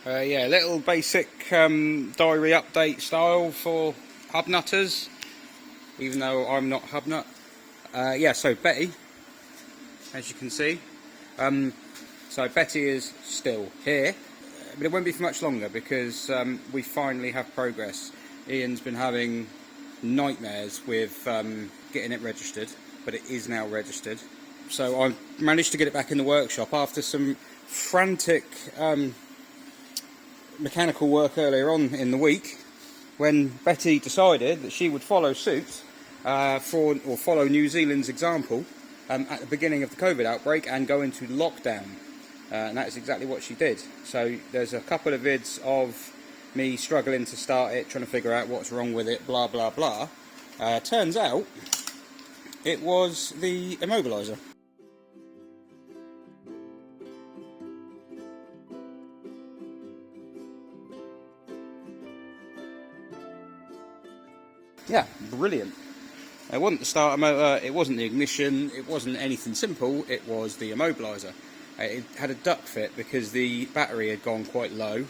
Yeah, little basic diary update style for hub nutters, even though I'm not hub nut. Yeah, so Betty, as you can see, so Betty is still here, but it won't be for much longer because we finally have progress. Ian's been having nightmares with getting it registered, but it is now registered. So I managed to get it back in the workshop after some frantic mechanical work earlier on in the week, when Betty decided that she would follow suit follow New Zealand's example at the beginning of the COVID outbreak and go into lockdown. And that is exactly what she did. So there's a couple of vids of me struggling to start it, trying to figure out what's wrong with it, blah blah blah. Turns out it was the immobiliser. Yeah, brilliant. It wasn't the starter motor, it wasn't the ignition, it wasn't anything simple, it was the immobiliser. It had a duct fit because the battery had gone quite low.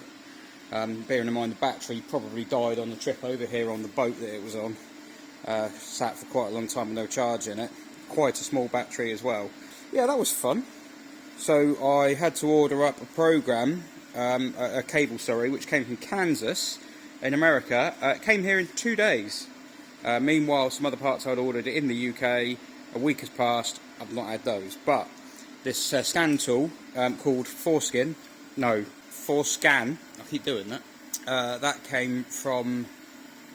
Bearing in mind the battery probably died on the trip over here on the boat that it was on. Sat for quite a long time with no charge in it. Quite a small battery as well. Yeah, that was fun. So I had to order up a program, a cable, sorry, which came from Kansas in America. It came here in 2 days. Meanwhile, some other parts I'd ordered in the UK, a week has passed, I've not had those. But this scan tool called Forescan, I keep doing that, that came from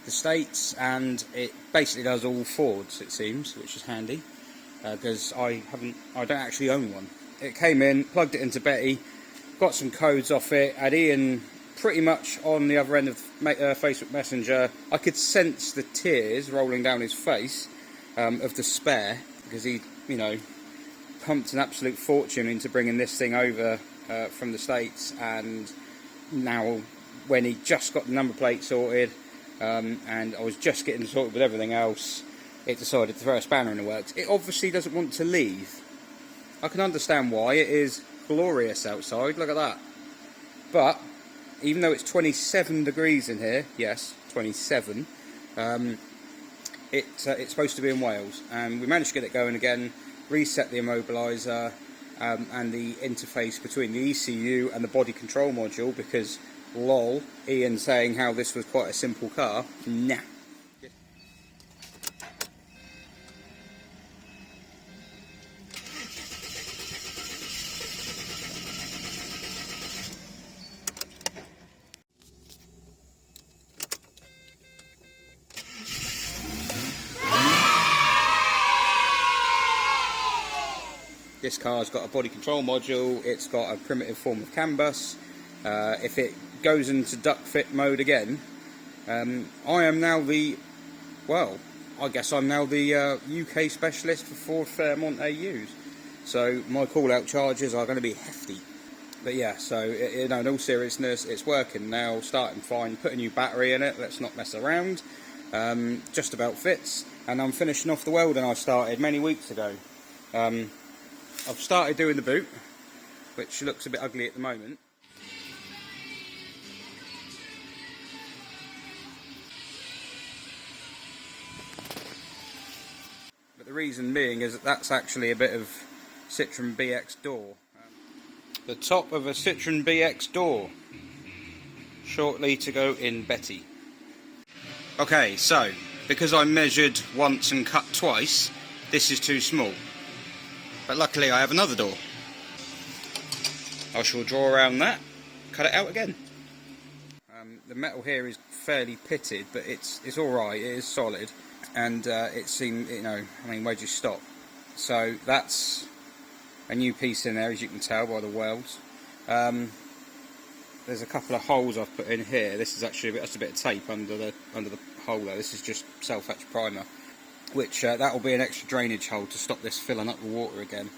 the States, and it basically does all Fords, it seems, which is handy, because I don't actually own one. It came in, plugged it into Betty, got some codes off it, had Ian pretty much on the other end of Facebook Messenger. I could sense the tears rolling down his face of despair, because he, you know, pumped an absolute fortune into bringing this thing over from the States, and now when he just got the number plate sorted and I was just getting sorted with everything else, it decided to throw a spanner in the works. It obviously doesn't want to leave. I can understand why. It is glorious outside, look at that. But even though it's 27 degrees in here, yes, 27, it's supposed to be in Wales, and we managed to get it going again, reset the immobiliser and the interface between the ECU and the body control module, because lol, Ian saying how this was quite a simple car, nah. This car's got a body control module, it's got a primitive form of CAN bus. If it goes into duct fit mode again, I am now the, well, I guess I'm now the UK specialist for Ford Fairmont AUs. So my call out charges are going to be hefty. But yeah, so you know, in all seriousness, it's working now, starting fine. Put a new battery in it, let's not mess around. Just about fits, and I'm finishing off the welding I started many weeks ago. I've started doing the boot, which looks a bit ugly at the moment. But the reason being is that that's actually a bit of Citroen BX door. The top of a Citroen BX door. Shortly to go in Betty. Okay, so, because I measured once and cut twice, this is too small. But luckily I have another door. I shall draw around that, cut it out again. The metal here is fairly pitted, but it's alright, it is solid. And it seems, you know, I mean, where'd you stop? So that's a new piece in there, as you can tell by the welds. There's a couple of holes I've put in here. This is actually that's a bit of tape under the hole there. This is just self-etch primer, which that will be an extra drainage hole to stop this filling up with water again.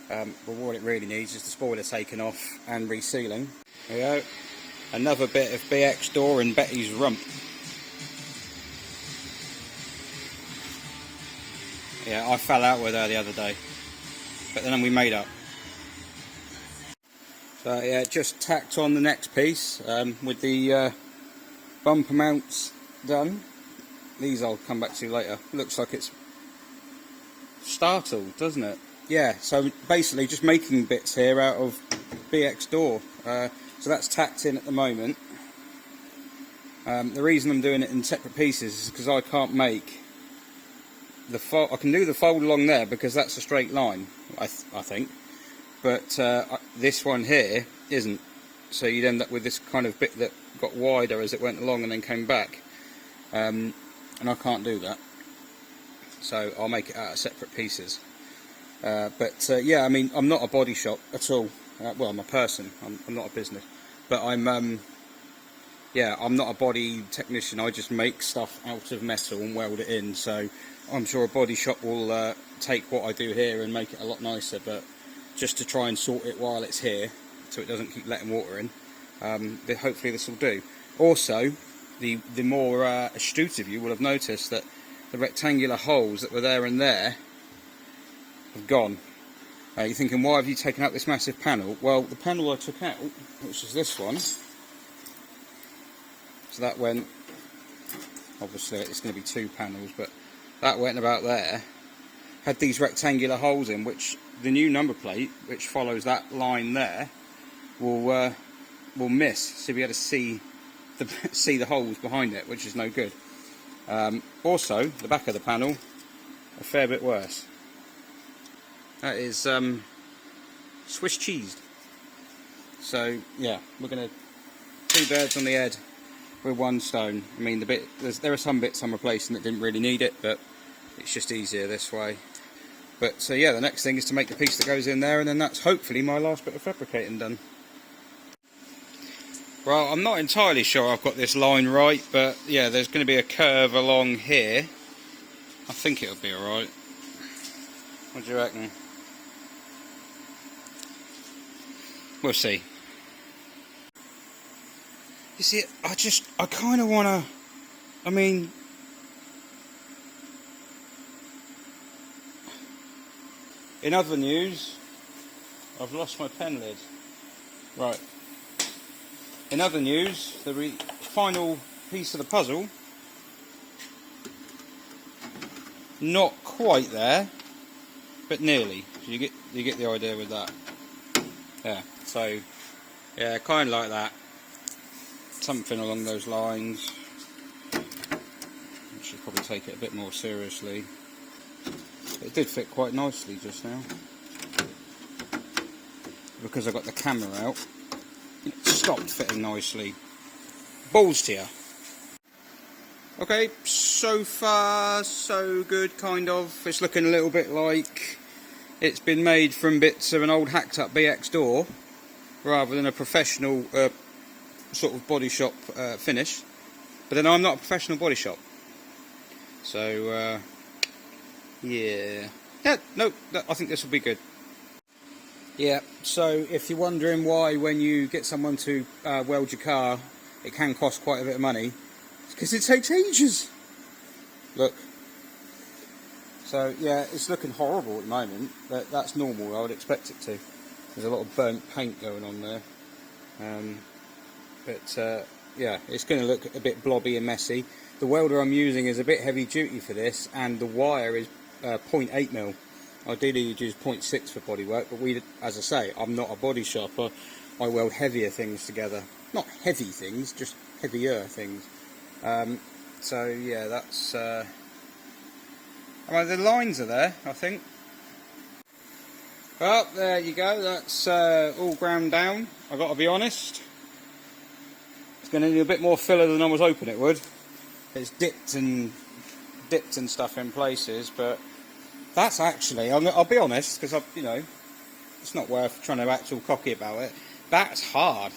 But what it really needs is the spoiler taken off and resealing. There we go. Another bit of BX door in Betty's rump. Yeah, I fell out with her the other day, but then we made up. So yeah, just tacked on the next piece with the bumper mounts done. These I'll come back to later. Looks like it's startled, doesn't it? Yeah, so basically just making bits here out of BX door. So that's tacked in at the moment. The reason I'm doing it in separate pieces is because I can't make the fold. I can do the fold along there because that's a straight line, I think. But this one here isn't. So you'd end up with this kind of bit that got wider as it went along and then came back. And I can't do that. So I'll make it out of separate pieces. Yeah, I mean, I'm not a body shop at all. Well, I'm a person. I'm not a business. But yeah, I'm not a body technician. I just make stuff out of metal and weld it in. So I'm sure a body shop will take what I do here and make it a lot nicer. But just to try and sort it while it's here, so it doesn't keep letting water in, hopefully this will do. Also, the more astute of you will have noticed that the rectangular holes that were there and there have gone. You're thinking, why have you taken out this massive panel? Well, the panel I took out, which is this one, so that went, obviously it's going to be 2 panels, but that went about there, had these rectangular holes in, which the new number plate, which follows that line there, will miss, so you'll be able to see the holes behind it, which is no good. Also, the back of the panel, a fair bit worse. That is Swiss cheesed. So yeah, we're going to 2 birds on the head with 1 stone. I mean, there are some bits I'm replacing that didn't really need it, but it's just easier this way. But so yeah, the next thing is to make the piece that goes in there, and then that's hopefully my last bit of fabricating done. Well, I'm not entirely sure I've got this line right, but yeah, there's going to be a curve along here. I think it'll be alright. What do you reckon? We'll see. You see, I kind of want to, I mean, in other news, I've lost my pen lid. Right. In other news, the final piece of the puzzle, not quite there, but nearly. So you get the idea with that. Yeah. So yeah, kind of like that. Something along those lines. I should probably take it a bit more seriously. It did fit quite nicely just now, because I got the camera out. It stopped fitting nicely. Balls to you. Okay, so far so good, kind of. It's looking a little bit like it's been made from bits of an old hacked up BX door, rather than a professional sort of body shop finish. But then I'm not a professional body shop, so yeah, no, I think this will be good. Yeah, so if you're wondering why when you get someone to weld your car it can cost quite a bit of money, it's because it takes ages. Look. So yeah, it's looking horrible at the moment, but that's normal. I would expect it to. There's a lot of burnt paint going on there. Yeah, it's going to look a bit blobby and messy. The welder I'm using is a bit heavy duty for this, and the wire is 0.8mm. Ideally you'd use 0.6 for bodywork, but as I say, I'm not a body shop. I weld heavier things together. Not heavy things, just heavier things. So yeah, that's... well, the lines are there, I think. Well, there you go, that's all ground down. I've got to be honest. It's going to need a bit more filler than I was hoping it would. It's dipped and stuff in places, but that's actually, I'll be honest, because you know, it's not worth trying to act all cocky about it. That's hard.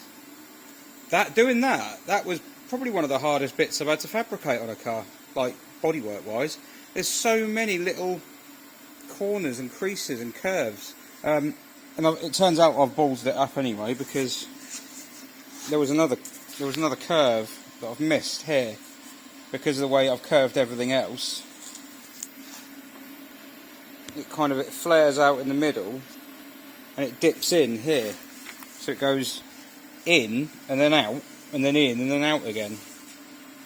Doing that was probably one of the hardest bits I've had to fabricate on a car, like bodywork wise. There's so many little corners and creases and curves, and it turns out I've ballsed it up anyway, because there was another curve that I've missed here because of the way I've curved everything else. It flares out in the middle and it dips in here. So so it goes in and then out, and then in and then out again.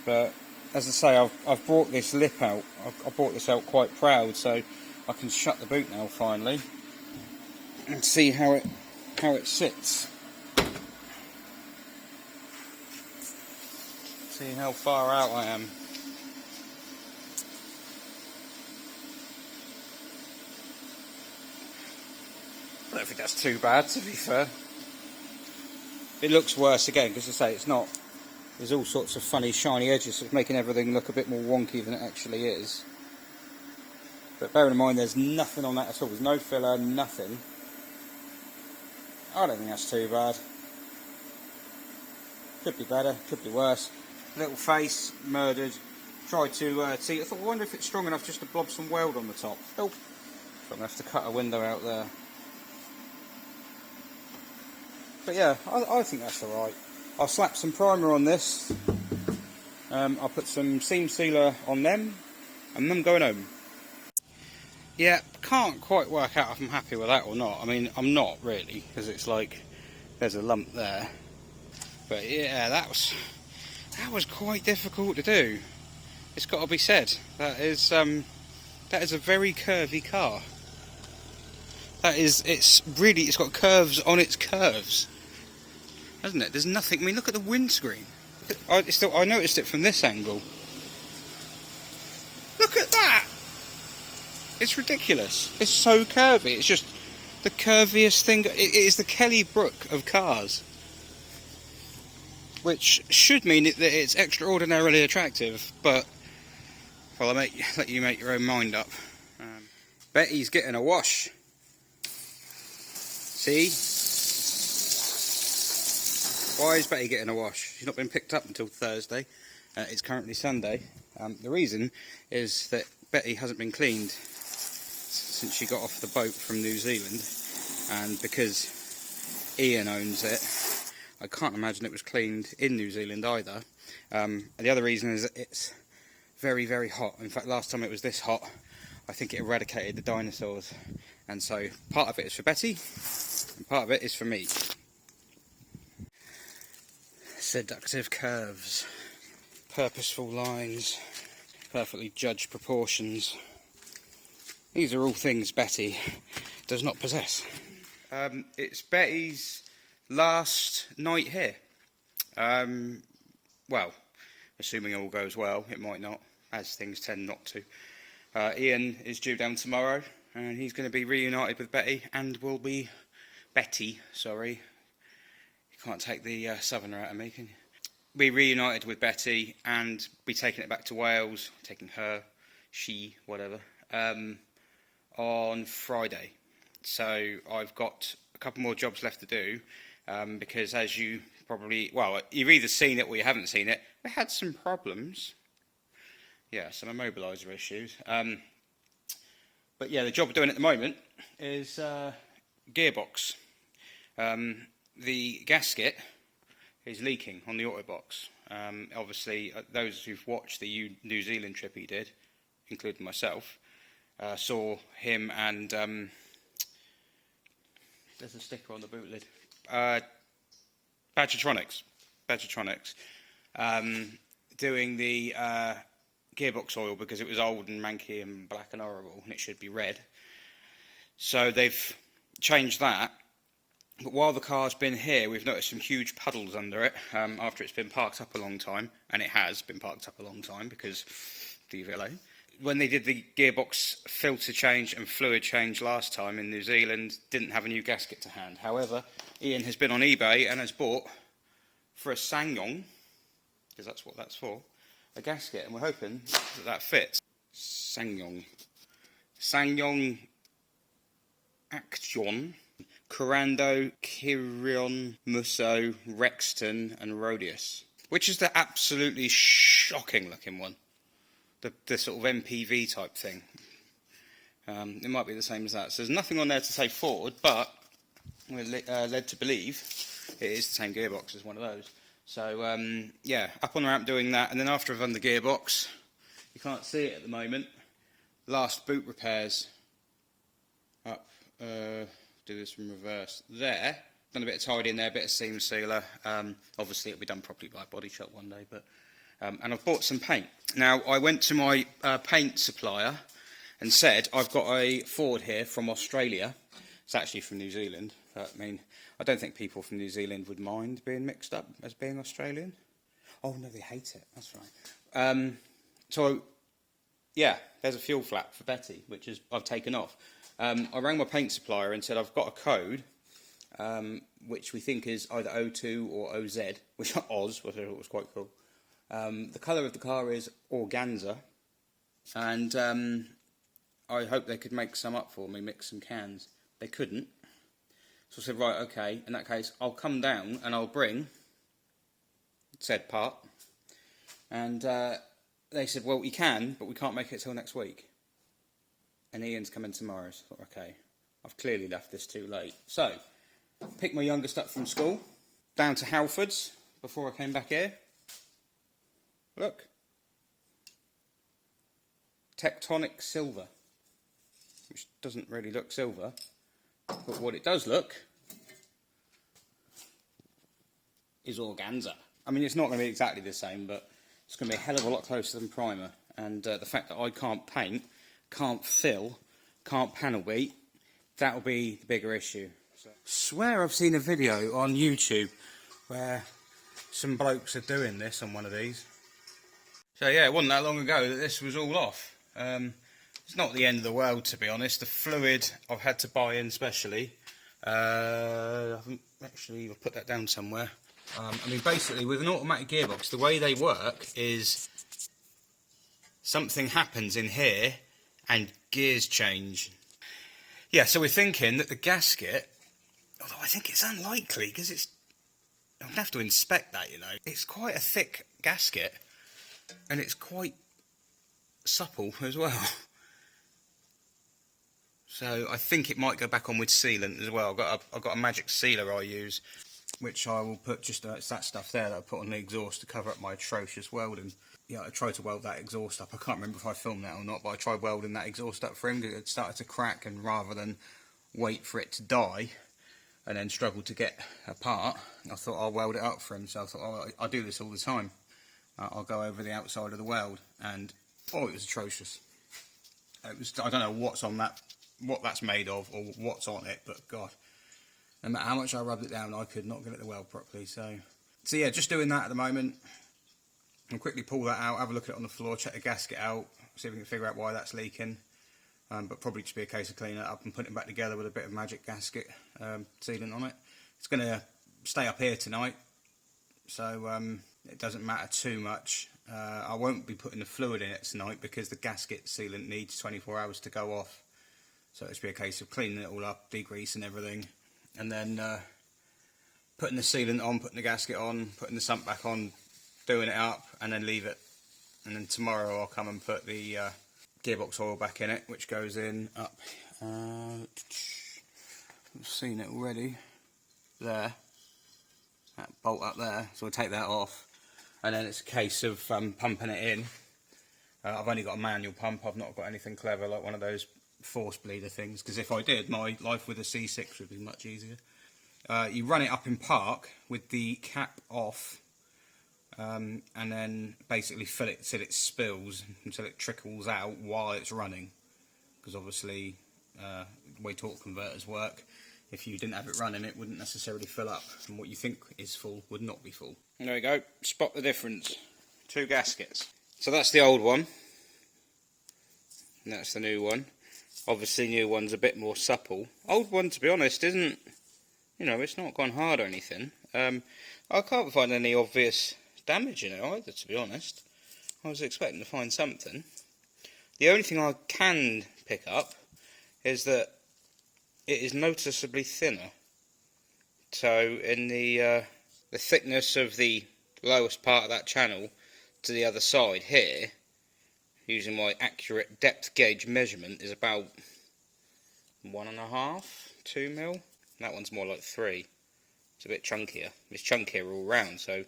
But as I say, I've brought this lip out. I brought this out quite proud, so I can shut the boot now finally and see how it sits. See how far out I am. I don't think that's too bad, to be fair. It looks worse again, because I say it's not. There's all sorts of funny shiny edges, so it's making everything look a bit more wonky than it actually is. But bearing in mind there's nothing on that at all. There's no filler, nothing. I don't think that's too bad. Could be better, could be worse. Little face, murdered. Tried to see. I thought, I wonder if it's strong enough just to blob some weld on the top. Nope. So I'm going to have to cut a window out there. But yeah, I think that's alright. I'll slap some primer on this. I'll put some seam sealer on them, and then I'm going home. Yeah, can't quite work out if I'm happy with that or not. I mean, I'm not really, because it's like there's a lump there. But yeah, that was quite difficult to do. It's got to be said. That is a very curvy car. It's got curves on its curves, hasn't it? There's nothing. I mean, look at the windscreen. I noticed it from this angle. Look at that. It's ridiculous. It's so curvy. It's just the curviest thing. It is the Kelly Brook of cars, which should mean that it's extraordinarily attractive. But well, I'll let you make your own mind up. Betty's getting a wash. See? Why is Betty getting a wash? She's not been picked up until Thursday. It's currently Sunday. The reason is that Betty hasn't been cleaned since she got off the boat from New Zealand, and because Ian owns it, I can't imagine it was cleaned in New Zealand either. And the other reason is that it's very, very hot. In fact, last time it was this hot, I think it eradicated the dinosaurs. And so part of it is for Betty, and part of it is for me. Seductive curves, purposeful lines, perfectly judged proportions. These are all things Betty does not possess. It's Betty's last night here. Well, assuming all goes well, it might not, as things tend not to. Ian is due down tomorrow, and he's going to be reunited with Betty, and will be Betty, sorry. You can't take the southerner out of me, can you? Be reunited with Betty and be taking it back to Wales, taking her, she, whatever, on Friday. So I've got a couple more jobs left to do, because as you probably, well, you've either seen it or you haven't seen it, we had some problems. Yeah, some immobiliser issues. But yeah, the job we're doing at the moment is Gearbox. The gasket is leaking on the Autobox. Obviously, those who've watched the New Zealand trip he did, including myself, saw him and there's a sticker on the boot lid. Badgertronics, doing the gearbox oil because it was old and manky and black and horrible, and it should be red. So they've changed that. But while the car's been here, we've noticed some huge puddles under it after it's been parked up a long time, and it has been parked up a long time because DVLA. When they did the gearbox filter change and fluid change last time in New Zealand, didn't have a new gasket to hand. However, Ian has been on eBay and has bought, for a SsangYong, because that's what that's for, a gasket, and we're hoping that that fits. SsangYong Action, Corando, Kirion, Musso, Rexton and Rhodius, which is the absolutely shocking looking one. The sort of MPV type thing. It might be the same as that. So there's nothing on there to say Ford, but we're led to believe it is the same gearbox as one of those. So yeah, up on the ramp doing that, and then after I've done the gearbox, you can't see it at the moment, last boot repairs up, do this from reverse, there, done a bit of tidying there, a bit of seam sealer. Obviously it'll be done properly by a body shop one day, but and I've bought some paint. Now I went to my paint supplier and said, I've got a Ford here from Australia. It's actually from New Zealand. I mean, I don't think people from New Zealand would mind being mixed up as being Australian. Oh no, they hate it, that's right. So yeah, there's a fuel flap for Betty, which is I've taken off. I rang my paint supplier and said I've got a code, which we think is either O2 or OZ, which are Oz, which I thought was quite cool. The colour of the car is organza, and I hoped they could make some up for me, mix some cans. They couldn't, so I said, right, okay, in that case, I'll come down and I'll bring said part, and they said, well, you can, but we can't make it till next week. And Ian's coming tomorrow, so I thought, okay, I've clearly left this too late. So, picked my youngest up from school, down to Halfords, before I came back here. Look. Tectonic silver. Which doesn't really look silver, but what it does look is organza. I mean, it's not going to be exactly the same, but it's going to be a hell of a lot closer than primer. And the fact that I can't paint, can't fill, can't panel beat, that'll be the bigger issue. So, swear I've seen a video on YouTube where some blokes are doing this on one of these. So yeah, it wasn't that long ago that this was all off. It's not the end of the world, to be honest. The fluid I've had to buy in specially. I haven't actually, I've put that down somewhere. I mean, basically, with an automatic gearbox, the way they work is something happens in here and gears change. Yeah, so we're thinking that the gasket, although I think it's unlikely because it's, I'm going to have to inspect that, you know. It's quite a thick gasket and it's quite supple as well. So I think it might go back on with sealant as well. I've got a magic sealer I use, which I will put just, it's that stuff there that I put on the exhaust to cover up my atrocious welding. Yeah, I tried to weld that exhaust up. I can't remember if I filmed that or not, but I tried welding that exhaust up for him because it started to crack, and rather than wait for it to die and then struggle to get apart, I thought I'll weld it up for him. So I thought, oh, I do this all the time. I'll go over the outside of the weld, and oh, it was atrocious. It was, I don't know what's on that, what that's made of or what's on it, but God, no matter how much I rubbed it down, I could not get it to weld properly. So yeah, just doing that at the moment. I'll quickly pull that out, have a look at it on the floor, check the gasket out, see if we can figure out why that's leaking. But probably just be a case of cleaning it up and putting it back together with a bit of magic gasket sealant on it. It's going to stay up here tonight, so it doesn't matter too much. I won't be putting the fluid in it tonight because the gasket sealant needs 24 hours to go off. So it's be a case of cleaning it all up, degreasing everything, and then putting the sealant on, putting the gasket on, putting the sump back on, doing it up, and then leave it. And then tomorrow I'll come and put the gearbox oil back in it, which goes in up. I've seen it already. There. That bolt up there. So we'll take that off. And then it's a case of pumping it in. I've only got a manual pump. I've not got anything clever like one of those force bleeder things. Because if I did, my life with a C6 would be much easier. You run it up in park with the cap off. And then basically fill it till it spills, until it trickles out while it's running. Because obviously, the way torque converters work, if you didn't have it running, it wouldn't necessarily fill up. And what you think is full would not be full. There we go, spot the difference. Two gaskets. So that's the old one. And that's the new one. Obviously, new one's a bit more supple. Old one, to be honest, isn't, you know, it's not gone hard or anything. I can't find any obvious damage in it either, to be honest. I was expecting to find something. The only thing I can pick up is that it is noticeably thinner. So in the thickness of the lowest part of that channel to the other side here, using my accurate depth gauge measurement, is about 1.5, 2 mil. That one's more like 3. It's a bit chunkier. It's chunkier all round, so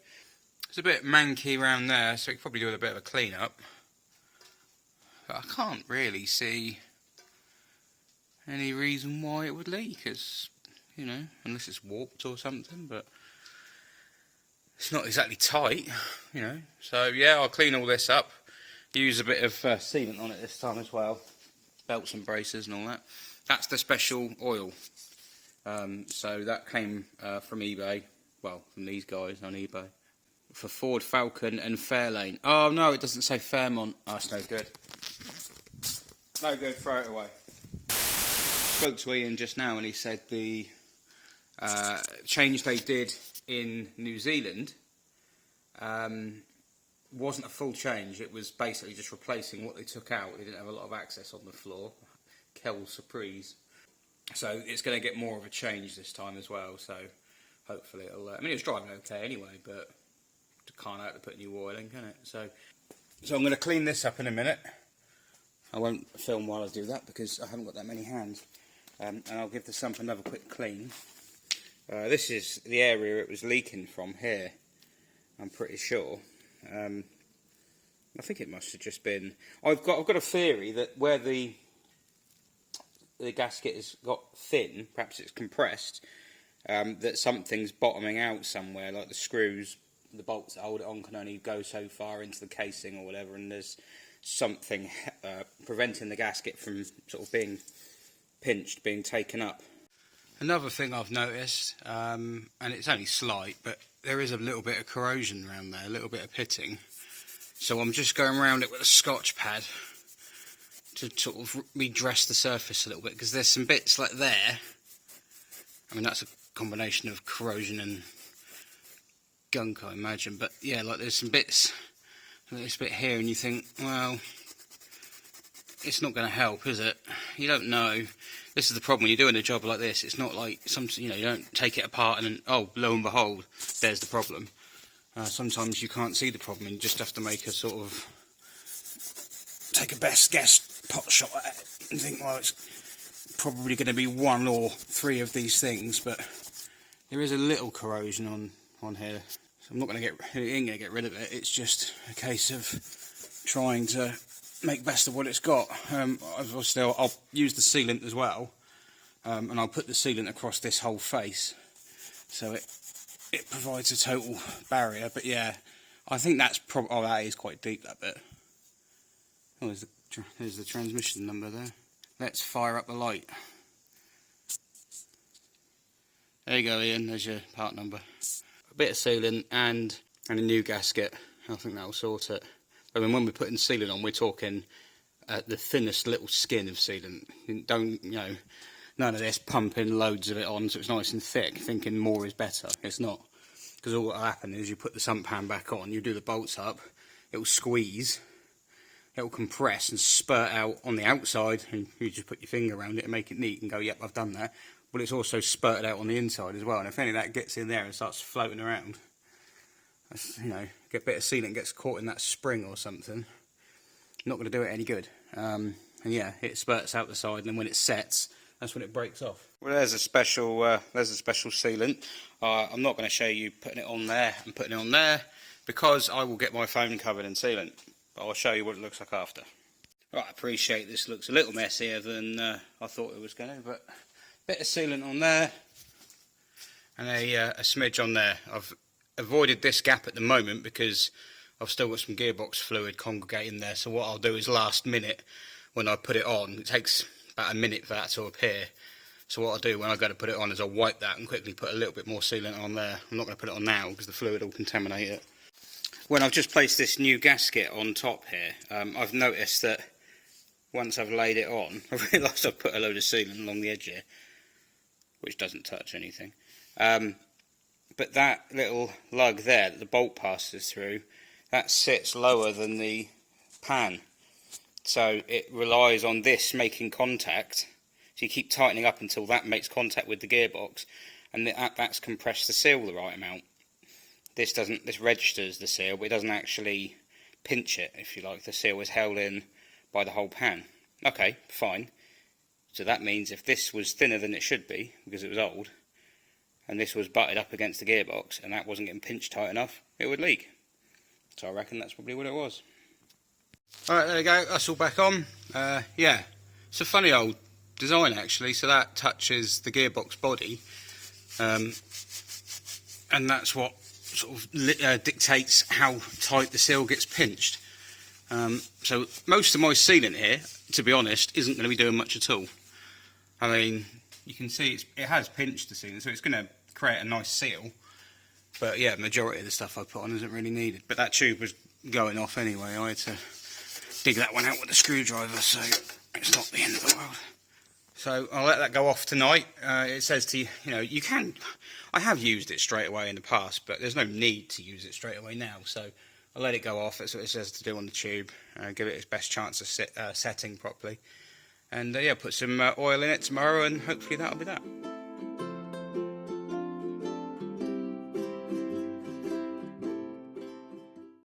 it's a bit manky around there, so we could probably do with a bit of a clean up. But I can't really see any reason why it would leak, because you know, unless it's warped or something, but it's not exactly tight, you know. So yeah, I'll clean all this up, use a bit of sealant on it this time as well, belts and braces and all that. That's the special oil. So that came from eBay, well, from these guys on eBay. For Ford Falcon and Fairlane. Oh no, it doesn't say Fairmont. Oh, that's no good. No good, throw it away. Spoke to Ian just now and he said the change they did in New Zealand wasn't a full change. It was basically just replacing what they took out. They didn't have a lot of access on the floor. Kel surprise. So it's going to get more of a change this time as well. So hopefully it'll. I mean, it was driving okay anyway, but can't have to put new oil in, can it? So I'm going to clean this up in a minute. I won't film while I do that because I haven't got that many hands. And I'll give the sump another quick clean. This is the area it was leaking from here, I'm pretty sure. I think it must have just been. I've got a theory that where the gasket has got thin, perhaps it's compressed, that something's bottoming out somewhere, like the screws, the bolts that hold it on can only go so far into the casing or whatever, and there's something preventing the gasket from sort of being pinched, being taken up. Another thing I've noticed, and it's only slight, but there is a little bit of corrosion around there, a little bit of pitting. So I'm just going around it with a Scotch pad to sort of redress the surface a little bit, because there's some bits like there. I mean, that's a combination of corrosion and gunk, I imagine, but yeah, like there's some bits, like this bit here, and you think, well, it's not going to help, is it? You don't know. This is the problem when you're doing a job like this. It's not like you don't take it apart and then, oh, lo and behold, there's the problem. Sometimes you can't see the problem and you just have to make a sort of take a best guess pot shot at it and think, well, it's probably going to be one or three of these things, but there is a little corrosion on here. So I'm not going to get rid of it. It's just a case of trying to make best of what it's got. Obviously I'll use the sealant as well, and I'll put the sealant across this whole face, so it provides a total barrier. But yeah, I think that's probably, oh, that is quite deep, that bit. Oh, there's the transmission number there. Let's fire up the light. There you go, Ian, there's your part number. A bit of sealant and a new gasket. I think that'll sort it. I mean, when we're putting sealant on, we're talking the thinnest little skin of sealant. Don't, none of this pumping loads of it on so it's nice and thick, thinking more is better. It's not. Because all that will happen is you put the sump pan back on, you do the bolts up, it will squeeze, it will compress and spurt out on the outside, and you just put your finger around it and make it neat and go, yep, I've done that. But it's also spurted out on the inside as well, and if any of that gets in there and starts floating around, that's, get a bit of sealant gets caught in that spring or something, not going to do it any good. And yeah, it spurts out the side, and then when it sets, that's when it breaks off. Well, there's a special sealant. I'm not going to show you putting it on there and putting it on there, because I will get my phone covered in sealant. But I'll show you what it looks like after. Right, I appreciate this looks a little messier than I thought it was going to, but a bit of sealant on there, and a smidge on there. I've avoided this gap at the moment because I've still got some gearbox fluid congregating there, so what I'll do is last minute when I put it on, it takes about a minute for that to appear, so what I'll do when I go to put it on is I'll wipe that and quickly put a little bit more sealant on there. I'm not going to put it on now because the fluid will contaminate it. When I've just placed this new gasket on top here, I've noticed that once I've laid it on, I've realised I've put a load of sealant along the edge here, which doesn't touch anything. But that little lug there that the bolt passes through, that sits lower than the pan. So it relies on this making contact. So you keep tightening up until that makes contact with the gearbox, and that's compressed the seal the right amount. This registers the seal, but it doesn't actually pinch it, if you like. The seal is held in by the whole pan. Okay, fine. So that means if this was thinner than it should be, because it was old, and this was butted up against the gearbox, and that wasn't getting pinched tight enough, it would leak. So I reckon that's probably what it was. Alright, there we go, that's all back on. Yeah, it's a funny old design actually. So that touches the gearbox body, and that's what sort of dictates how tight the seal gets pinched. So most of my sealant here, to be honest, isn't going to be doing much at all. I mean, you can see it has pinched the sealant, so it's going to create a nice seal. But yeah, majority of the stuff I put on isn't really needed. But that tube was going off anyway. I had to dig that one out with a screwdriver, so it's not the end of the world. So I'll let that go off tonight. It says to you, you can. I have used it straight away in the past, but there's no need to use it straight away now. So I'll let it go off. That's what it says to do on the tube. Give it its best chance of setting properly. And yeah, put some oil in it tomorrow, and hopefully that'll be that.